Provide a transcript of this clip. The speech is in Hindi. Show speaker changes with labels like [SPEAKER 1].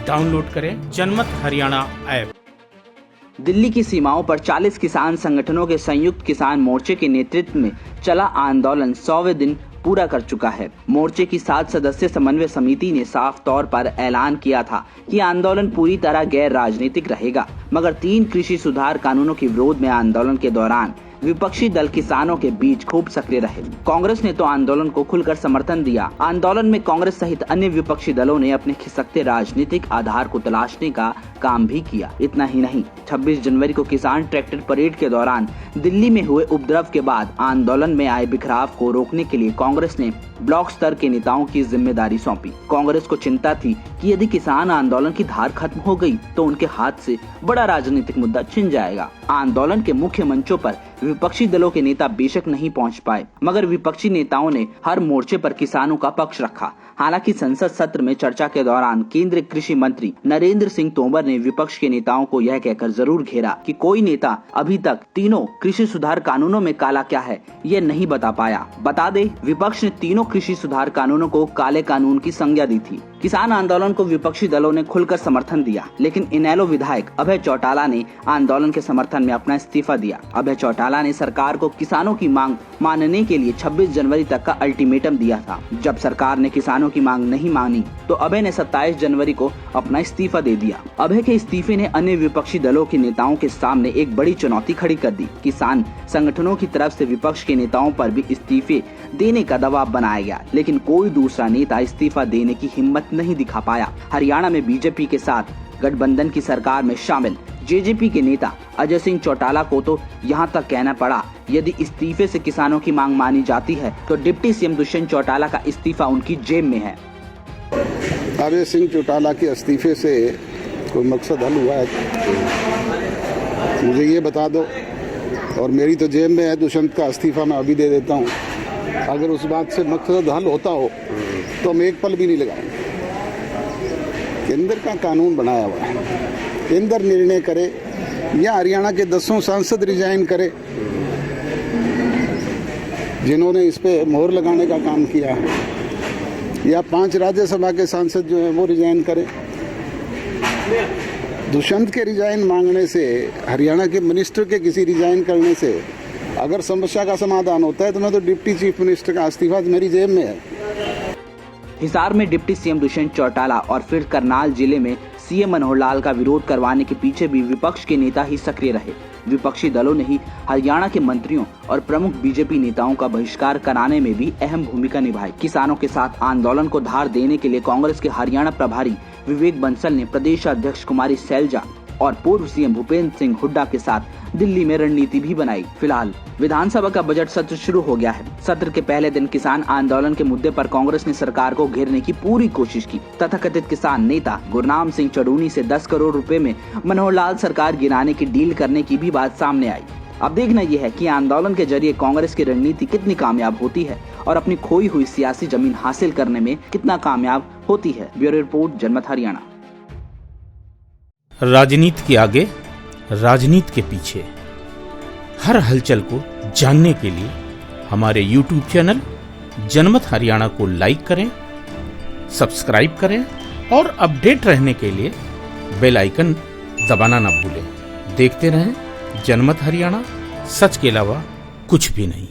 [SPEAKER 1] डाउनलोड करें जनमत हरियाणा ऐप।
[SPEAKER 2] दिल्ली की सीमाओं पर 40 किसान संगठनों के संयुक्त किसान मोर्चे के नेतृत्व में चला आंदोलन 100वें दिन पूरा कर चुका है। मोर्चे की 7 सदस्य समन्वय समिति ने साफ तौर पर ऐलान किया था कि आंदोलन पूरी तरह गैर राजनीतिक रहेगा, मगर 3 कृषि सुधार कानूनों के विरोध में आंदोलन के दौरान विपक्षी दल किसानों के बीच खूब सक्रिय रहे। कांग्रेस ने तो आंदोलन को खुलकर समर्थन दिया। आंदोलन में कांग्रेस सहित अन्य विपक्षी दलों ने अपने खिसकते राजनीतिक आधार को तलाशने का काम भी किया। इतना ही नहीं, 26 जनवरी को किसान ट्रैक्टर परेड के दौरान दिल्ली में हुए उपद्रव के बाद आंदोलन में आए बिखराव को रोकने के लिए कांग्रेस ने ब्लॉक स्तर के नेताओं की जिम्मेदारी सौंपी। कांग्रेस को चिंता थी कि यदि किसान आंदोलन की धार खत्म हो गई तो उनके हाथ से बड़ा राजनीतिक मुद्दा छिन जाएगा। आंदोलन के मुख्य मंचों पर विपक्षी दलों के नेता बेशक नहीं पहुंच पाए, मगर विपक्षी नेताओं ने हर मोर्चे पर किसानों का पक्ष रखा। हालांकि संसद सत्र में चर्चा के दौरान केंद्रीय कृषि मंत्री नरेंद्र सिंह तोमर ने विपक्ष के नेताओं को यह कहकर जरूर घेरा कि कोई नेता अभी तक तीनों कृषि सुधार कानूनों में काला क्या है ये नहीं बता पाया। बता दे, विपक्ष ने तीनों कृषि सुधार कानूनों को काले कानून की संज्ञा दी थी। किसान आंदोलन को विपक्षी दलों ने खुलकर समर्थन दिया, लेकिन इनेलो विधायक अभय चौटाला ने आंदोलन के समर्थन में अपना इस्तीफा दिया। अभय चौटाला ने सरकार को किसानों की मांग मानने के लिए 26 जनवरी तक का अल्टीमेटम दिया था। जब सरकार ने किसानों की मांग नहीं मानी तो अभय ने 27 जनवरी को अपना इस्तीफा दे दिया। अभय के इस्तीफे ने अन्य विपक्षी दलों के नेताओं के सामने एक बड़ी चुनौती खड़ी कर दी। किसान संगठनों की तरफ से विपक्ष के नेताओं पर भी इस्तीफे देने का दबाव बनाया गया, लेकिन कोई दूसरा नेता इस्तीफा देने की हिम्मत नहीं दिखा पाया। हरियाणा में बीजेपी के साथ गठबंधन की सरकार में शामिल जेजेपी के नेता अजय सिंह चौटाला को तो यहां तक कहना पड़ा, यदि इस्तीफे से किसानों की मांग मानी जाती है तो डिप्टी सीएम दुष्यंत चौटाला का इस्तीफा उनकी जेब में है।
[SPEAKER 3] अजय सिंह चौटाला के इस्तीफे से कोई मकसद हल हुआ है? मुझे ये बता दो। और मेरी तो जेब में है, दुष्यंत का इस्तीफा मैं अभी दे देता हूँ। अगर उस बात से मकसद हल होता हो तो हम एक पल भी नहीं लगाएंगे। केंद्र का कानून बनाया हुआ है, केंद्र निर्णय करे या हरियाणा के 10 सांसद रिजाइन करे जिन्होंने इस पे मोहर लगाने का काम किया है, या 5 राज्यसभा के सांसद जो हैं वो रिजाइन करें। दुष्यंत के रिजाइन मांगने से, हरियाणा के मिनिस्टर के किसी रिजाइन करने से अगर समस्या का समाधान होता है तो मैं तो डिप्टी चीफ मिनिस्टर का इस्तीफा मेरी जेब में है।
[SPEAKER 2] हिसार में डिप्टी सीएम दुष्यंत चौटाला और फिर करनाल जिले में सीएम मनोहर लाल का विरोध करवाने के पीछे भी विपक्ष के नेता ही सक्रिय रहे। विपक्षी दलों ने ही हरियाणा के मंत्रियों और प्रमुख बीजेपी नेताओं का बहिष्कार कराने में भी अहम भूमिका निभाई। किसानों के साथ आंदोलन को धार देने के लिए कांग्रेस के हरियाणा प्रभारी विवेक बंसल ने प्रदेश अध्यक्ष कुमारी सैलजा और पूर्व सीएम भूपेंद्र सिंह हुड्डा के साथ दिल्ली में रणनीति भी बनाई। फिलहाल विधानसभा का बजट सत्र शुरू हो गया है। सत्र के पहले दिन किसान आंदोलन के मुद्दे पर कांग्रेस ने सरकार को घेरने की पूरी कोशिश की। तथाकथित किसान नेता गुरनाम सिंह चढ़ूनी से 10 करोड़ रुपए में मनोहर लाल सरकार गिराने की डील करने की भी बात सामने आई। अब देखना यह है कि आंदोलन के जरिए कांग्रेस की रणनीति कितनी कामयाब होती है और अपनी खोई हुई सियासी जमीन हासिल करने में कितना कामयाब होती है। ब्यूरो रिपोर्ट, जनमत हरियाणा।
[SPEAKER 1] राजनीति के आगे, राजनीति के पीछे, हर हलचल को जानने के लिए हमारे YouTube चैनल जनमत हरियाणा को लाइक करें, सब्सक्राइब करें और अपडेट रहने के लिए बेल आइकन दबाना ना भूलें। देखते रहें जनमत हरियाणा, सच के अलावा कुछ भी नहीं।